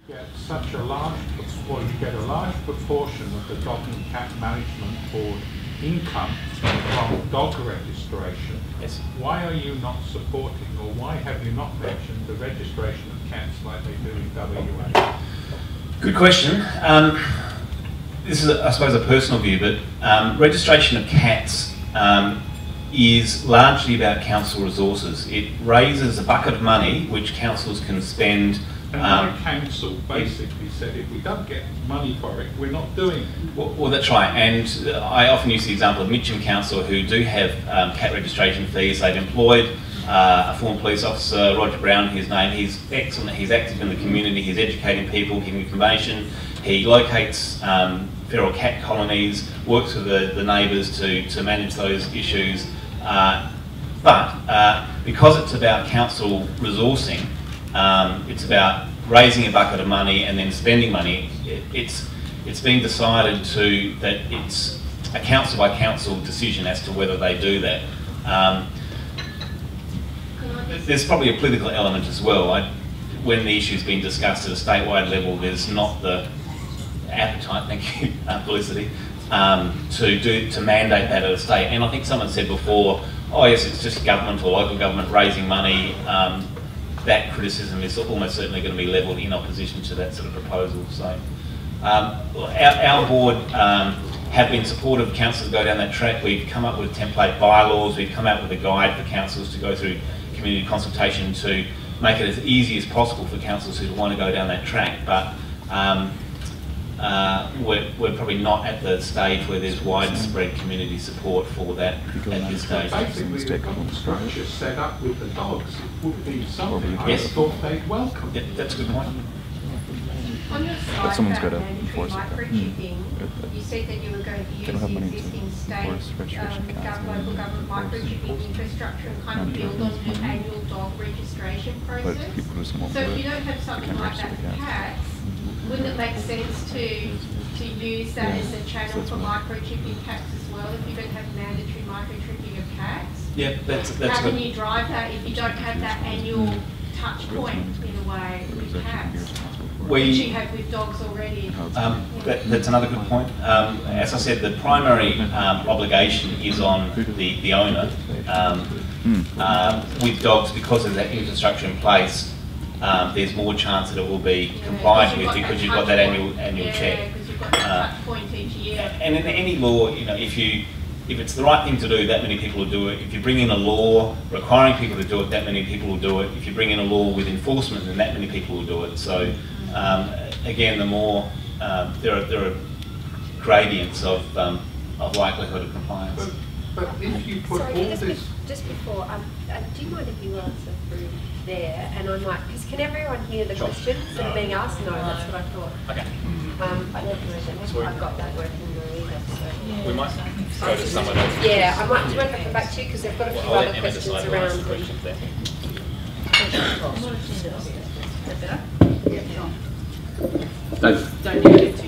Get such a large, well, you get a large proportion of the Dog and Cat Management Board income from dog registration. Yes. Why are you not supporting, or why have you not mentioned the registration of cats like they do in WA? Good question. This is, I suppose, a personal view, but registration of cats is largely about council resources. It raises a bucket of money which councils can spend. And my council basically said if we don't get money for it, we're not doing it. Well, that's right, and I often use the example of Mitcham Council, who do have cat registration fees. They've employed a former police officer, Roger Brown, his name. He's excellent, he's active in the community, he's educating people, giving information. He locates feral cat colonies, works with the neighbours to manage those issues. But because it's about council resourcing, it's about raising a bucket of money and then spending money. It's been decided that it's a council by council decision as to whether they do that. There's probably a political element as well. When the issue's been discussed at a statewide level, there's not the appetite, thank you, Felicity, to mandate that at a state. And I think someone said before, oh yes, it's just government or local government raising money. That criticism is almost certainly going to be levelled in opposition to that sort of proposal. So our board have been supportive of councils go down that track. We've come up with template bylaws, we've come out with a guide for councils to go through community consultation to make it as easy as possible for councils who want to go down that track. But we're probably not at the stage where there's widespread community support for that at this stage. Basically, the government structure set up with the dogs, it would be something I thought they'd welcome. Yeah, that's a good point. On your slide about mandatory microchipping, you said that you were going to use the existing state local government microchipping infrastructure and kind of build on the annual dog registration process. So if you don't have something like that for cats, wouldn't it make sense to use that as a channel for microchipping cats as well if you don't have mandatory microchipping of cats? Yeah, that's how can you drive that if you don't have that annual touch point in a way with cats? Which you have with dogs already. That's another good point. As I said, the primary obligation is on the owner. With dogs, because of that infrastructure in place, there's more chance that it will be complied with because you've got that annual check. Because you've got that touch point each year. And in any law, you know, if it's the right thing to do, that many people will do it. If you bring in a law requiring people to do it, that many people will do it. If you bring in a law with enforcement, then that many people will do it. So again, the more there are gradients of likelihood of compliance. But if you put Sorry, all this... Just before, do you mind if you answer through there? And I might, because can everyone hear the questions that are being asked? No, that's what I thought. Okay. I don't know I've got that working either. So. We might go to someone else. Yeah, I might want to come back to you because they've got a few other questions around.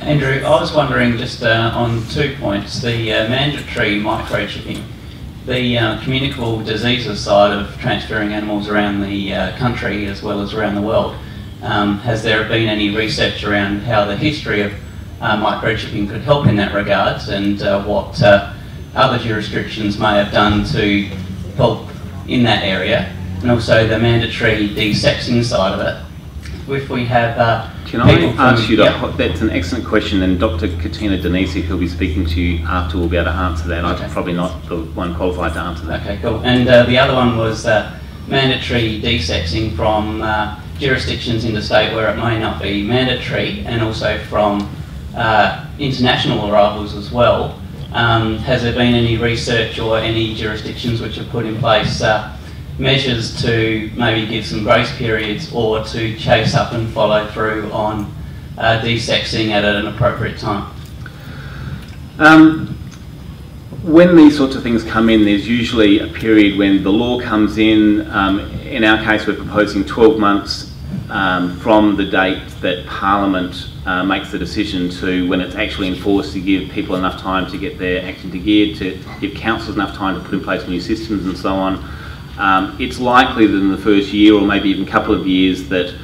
Andrew, I was wondering just on 2 points, the mandatory microchipping, the communicable diseases side of transferring animals around the country as well as around the world. Has there been any research around how the history of microchipping could help in that regards, and what other jurisdictions may have done to help in that area, and also the mandatory de-sexing side of it? If we have can I ask you to, that's an excellent question, and Dr. Katina Denisi, who'll be speaking to you after, will be able to answer that. Okay. I'm probably not the one qualified to answer that. Okay, cool. And the other one was mandatory de-sexing from jurisdictions interstate where it may not be mandatory, and also from international arrivals as well. Has there been any research or any jurisdictions which have put in place measures to maybe give some grace periods or to chase up and follow through on de-sexing at an appropriate time? When these sorts of things come in, there's usually a period when the law comes in. In our case, we're proposing 12 months from the date that Parliament makes the decision to when it's actually enforced, to give people enough time to get their act into gear, to give councils enough time to put in place new systems and so on. It's likely that in the first year or maybe even couple of years that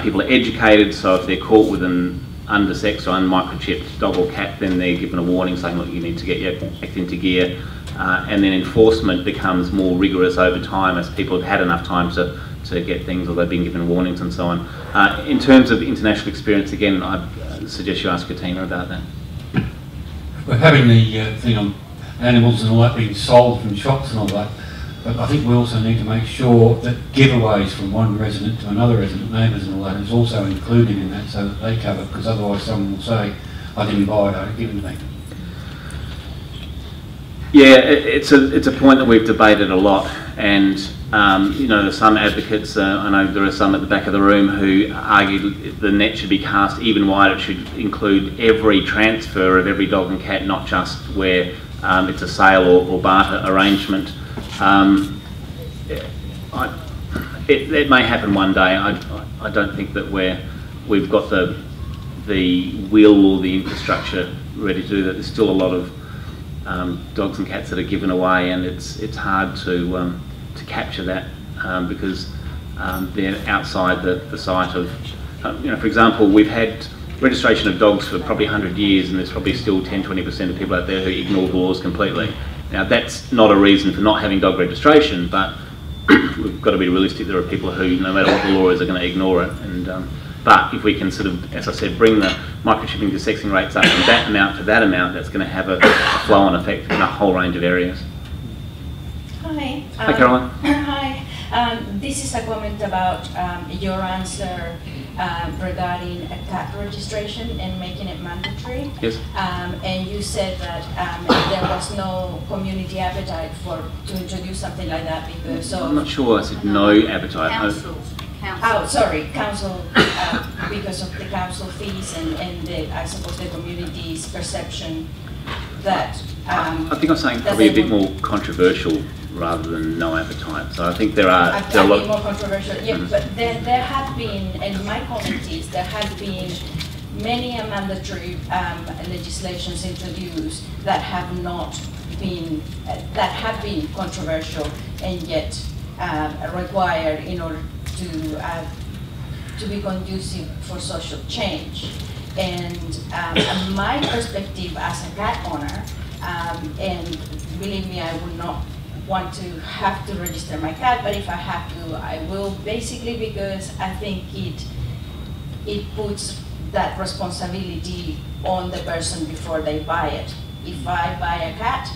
people are educated, so if they're caught with an undersexed or unmicrochipped dog or cat, then they're given a warning saying, look, you need to get your act into gear. And then enforcement becomes more rigorous over time as people have had enough time to get things, or they've been given warnings and so on. In terms of international experience, again, I suggest you ask Katina about that. We're having the thing on animals and all that being sold from shops and all that, but I think we also need to make sure that giveaways from one resident to another resident, neighbours and all that, is also included in that so that they cover, because otherwise someone will say, I didn't buy it, I give it to me. Yeah, it's a point that we've debated a lot, and you know, there's some advocates, I know there are some at the back of the room who argue the net should be cast even wider. It should include every transfer of every dog and cat, not just where it's a sale or barter arrangement. It may happen one day. I don't think that we've got the will or the infrastructure ready to do that. There's still a lot of dogs and cats that are given away, and it's hard to capture that because they're outside the sight of, you know, for example, we've had registration of dogs for probably 100 years, and there's probably still 10-20% of people out there who ignore the laws completely. Now, that's not a reason for not having dog registration, but we've got to be realistic. There are people who, no matter what the law is, are going to ignore it. And but if we can sort of, as I said, bring the microchipping desexing rates up from that amount to that amount, that's going to have a flow-on effect in a whole range of areas. Hi. Hi, Caroline. Hi. This is a comment about your answer regarding a cat registration and making it mandatory. Yes. And you said that there was no community appetite to introduce something like that because of... I'm not sure I said no appetite. Councils. Oh, sorry, council, because of the council fees and I suppose the community's perception that... I think I'm saying probably a bit more controversial rather than no appetite. So I think there are a lot more controversial. Yeah, but there have been, and my comment is there have been many mandatory legislations introduced that have not been that have been controversial and yet required in order to be conducive for social change. And my perspective as a cat owner, and believe me, I would not want to have to register my cat, but if I have to, I will, basically because I think it puts that responsibility on the person before they buy it. If I buy a cat,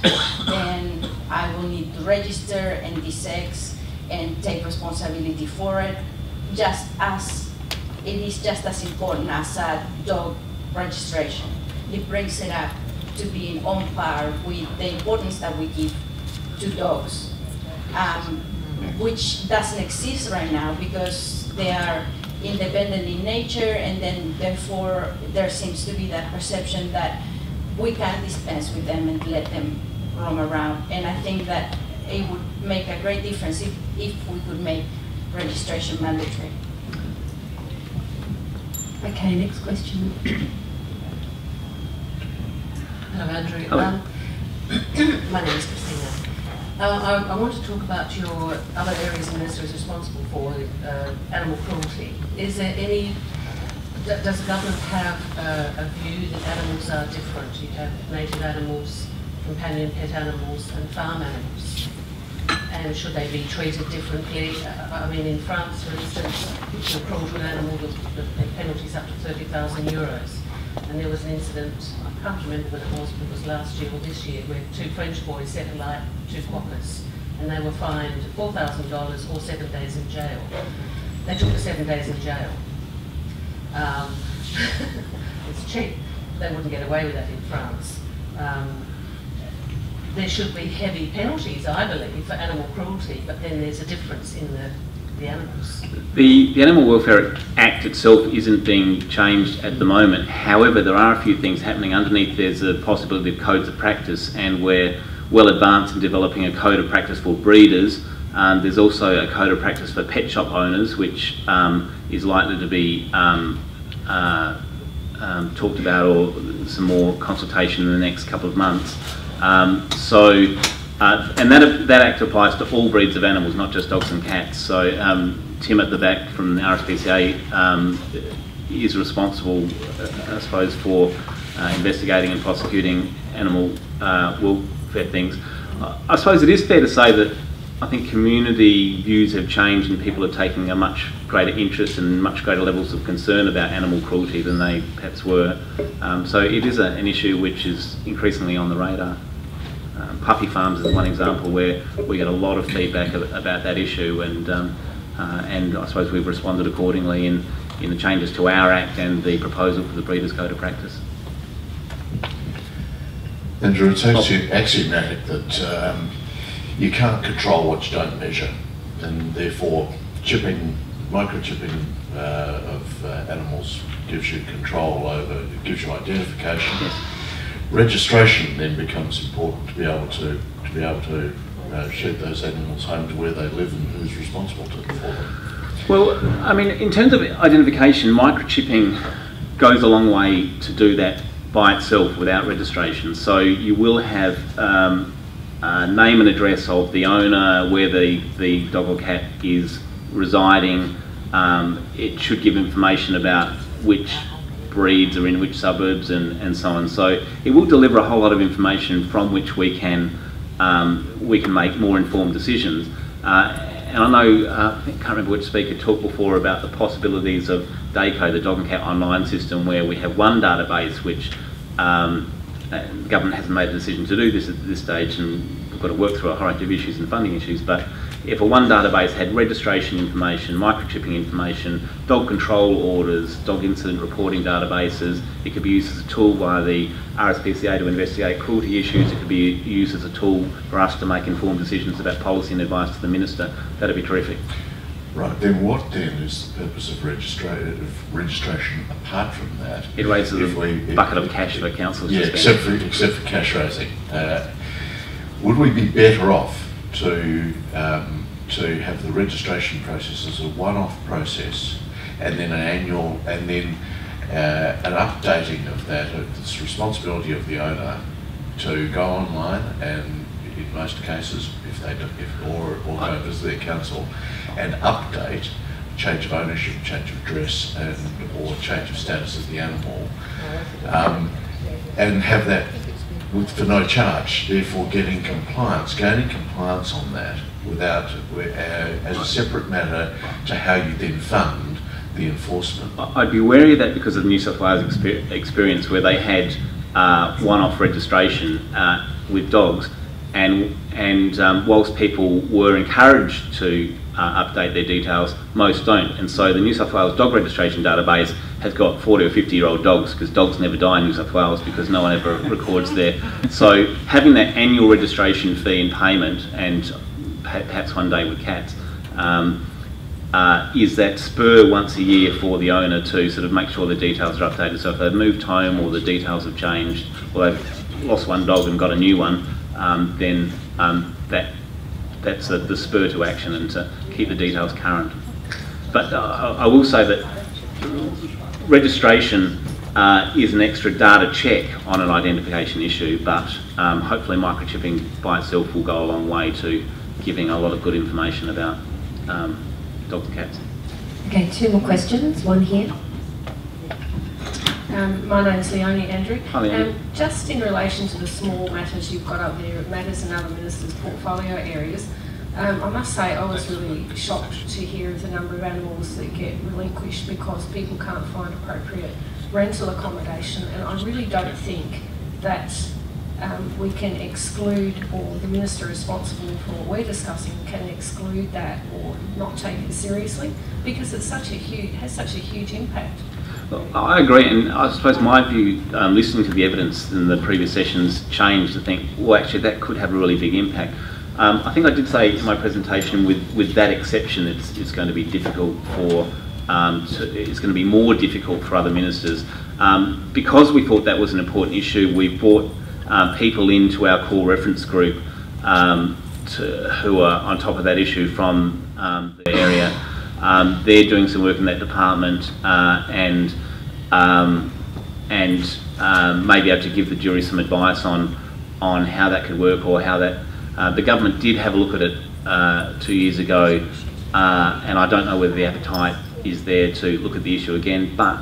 then I will need to register and desex and take responsibility for it, just as it is just as important as a dog registration. It brings it up to being on par with the importance that we give to dogs, which doesn't exist right now because they are independent in nature, and then therefore there seems to be that perception that we can dispense with them and let them roam around. And I think that it would make a great difference if we could make registration mandatory. Okay, next question. Hello, Andrew. Hello. My name is Christina. I want to talk about your other areas the Minister is responsible for, animal cruelty. Is there any, does the government have a view that animals are different? You have native animals, companion pet animals and farm animals. And should they be treated differently? I mean, in France, for instance, if you're cruel to an animal, the penalty's up to 30,000 euros. And there was an incident, I can't remember when it was last year or this year, where two French boys set alight two quokkas, and they were fined $4,000 or 7 days in jail. They took the 7 days in jail. It's cheap. They wouldn't get away with that in France. There should be heavy penalties, I believe, for animal cruelty, but then there's a difference in the animals. The Animal Welfare Act itself isn't being changed at the moment. However, there are a few things happening underneath. There's a possibility of codes of practice, and we're well advanced in developing a code of practice for breeders. There's also a code of practice for pet shop owners, which is likely to be talked about, or some more consultation in the next couple of months. And that act applies to all breeds of animals, not just dogs and cats. So Tim at the back from the RSPCA is responsible, I suppose, for investigating and prosecuting animal welfare things. I suppose it is fair to say that I think community views have changed and people are taking a much greater interest and much greater levels of concern about animal cruelty than they perhaps were. So it is an issue which is increasingly on the radar. Puppy farms is one example where we get a lot of feedback about that issue, and I suppose we've responded accordingly in the changes to our Act and the proposal for the Breeders' Code of Practice. Andrew, it's axiomatic that you can't control what you don't measure, and therefore microchipping of animals gives you control over, gives you identification. Yes. Registration then becomes important to be able to shed those animals home to where they live and who's responsible for them. Well, I mean, in terms of identification, microchipping goes a long way to do that by itself without registration. So you will have name and address of the owner, where the dog or cat is residing. It should give information about which breeds are in which suburbs and so on. So it will deliver a whole lot of information from which we can make more informed decisions. And I know, I can't remember which speaker talked before about the possibilities of DACO, the Dog and Cat Online system, where we have one database which the government hasn't made a decision to do this at this stage, and we've got to work through a whole range of issues and funding issues. But if a one database had registration information, microchipping information, dog control orders, dog incident reporting databases, it could be used as a tool by the RSPCA to investigate cruelty issues. It could be used as a tool for us to make informed decisions about policy and advice to the Minister. That'd be terrific. Right, then what then is the purpose of registration apart from that? It raises a bucket of cash for councils to spend. Except for cash raising. Would we be better off to have the registration process as a one-off process, and then an annual, and then an updating of that? It's the responsibility of the owner to go online and, in most cases, or go visit their council and update change of ownership, change of address, or change of status of the animal, and have that for no charge, therefore gaining compliance on that without, as a separate matter to how you then fund the enforcement. I'd be wary of that because of the New South Wales experience where they had one-off registration with dogs, and whilst people were encouraged to update their details, most don't. And so the New South Wales dog registration database has got 40 or 50-year-old dogs, because dogs never die in New South Wales because no one ever records there. So having that annual registration fee and payment, and perhaps one day with cats, is that spur once a year for the owner to sort of make sure the details are updated. So if they've moved home or the details have changed, or they've lost one dog and got a new one, then that's the spur to action and to keep the details current. But I will say that registration is an extra data check on an identification issue, but hopefully microchipping by itself will go a long way to giving a lot of good information about dogs and cats. Okay, two more questions, one here. My name's Leonie Andrew. Hi, Leonie. Just in relation to the small matters you've got up there, matters in other ministers' portfolio areas, I must say I was really shocked to hear of the number of animals that get relinquished because people can't find appropriate rental accommodation, and I really don't think that we can exclude, or the minister responsible for what we're discussing can exclude that or not take it seriously, because it's such a huge, has such a huge impact. I agree, and I suppose my view, listening to the evidence in the previous sessions, changed to think, well, actually that could have a really big impact. I think I did say in my presentation, with that exception, it's going to be difficult for, it's going to be more difficult for other ministers. Because we thought that was an important issue, we brought people into our core reference group who are on top of that issue from the area. They're doing some work in that department and may be able to give the jury some advice on how that could work, or how that the government did have a look at it 2 years ago and I don't know whether the appetite is there to look at the issue again, but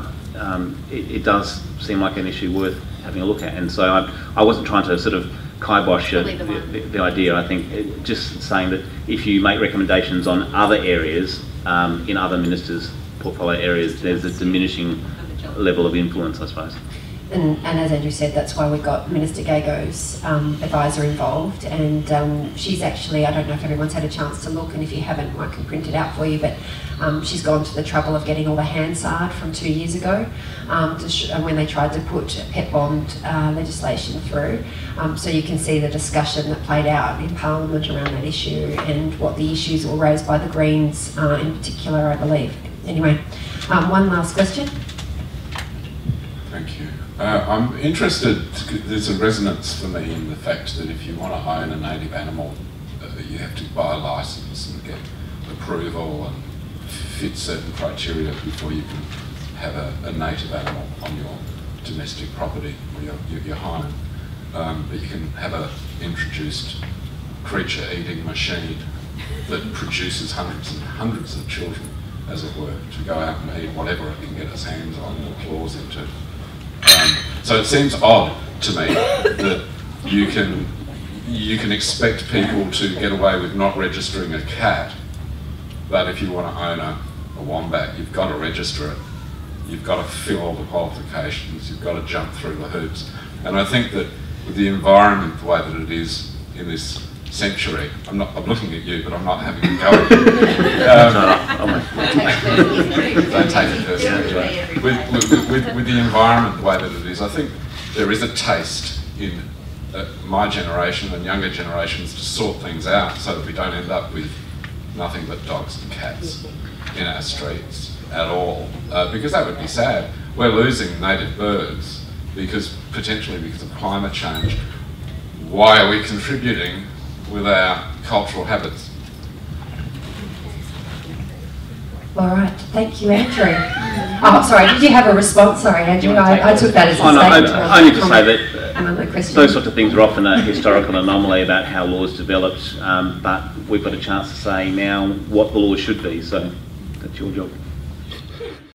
it does seem like an issue worth having a look at. And so I wasn't trying to sort of kibosh the idea. I think just saying that if you make recommendations on other areas, in other ministers' portfolio areas, there's a diminishing level of influence, I suppose. And as Andrew said, that's why we got Minister Gago's advisor involved, and she's actually, I don't know if everyone's had a chance to look, and if you haven't, I can print it out for you, but she's gone to the trouble of getting all the Hansard from 2 years ago when they tried to put pet bond legislation through. So you can see the discussion that played out in Parliament around that issue and what the issues were raised by the Greens in particular, I believe. Anyway, one last question. Thank you. I'm interested, there's a resonance for me in the fact that if you want to own a native animal, you have to buy a licence and get approval and fit certain criteria before you can have a native animal on your domestic property or your home. But you can have an introduced creature-eating machine that produces hundreds and hundreds of children, as it were, to go out and eat whatever it can get its hands on or claws into. So it seems odd to me that you can expect people to get away with not registering a cat, but if you want to own a wombat, you've got to register it. You've got to fill all the qualifications. You've got to jump through the hoops. And I think that with the environment the way that it is in this century, I'm looking at you, but I'm not having a go at you. Don't take it personally. With the environment the way that it is, I think there is a taste in my generation and younger generations to sort things out so that we don't end up with nothing but dogs and cats in our streets at all, because that would be sad. We're losing native birds potentially because of climate change. Why are we contributing with our cultural habits? All right, thank you, Andrew. Oh, sorry, did you have a response? Sorry, Andrew, I took that as a statement. Only to say that those sorts of things are often a historical anomaly about how laws developed, but we've got a chance to say now what the law should be, so that's your job.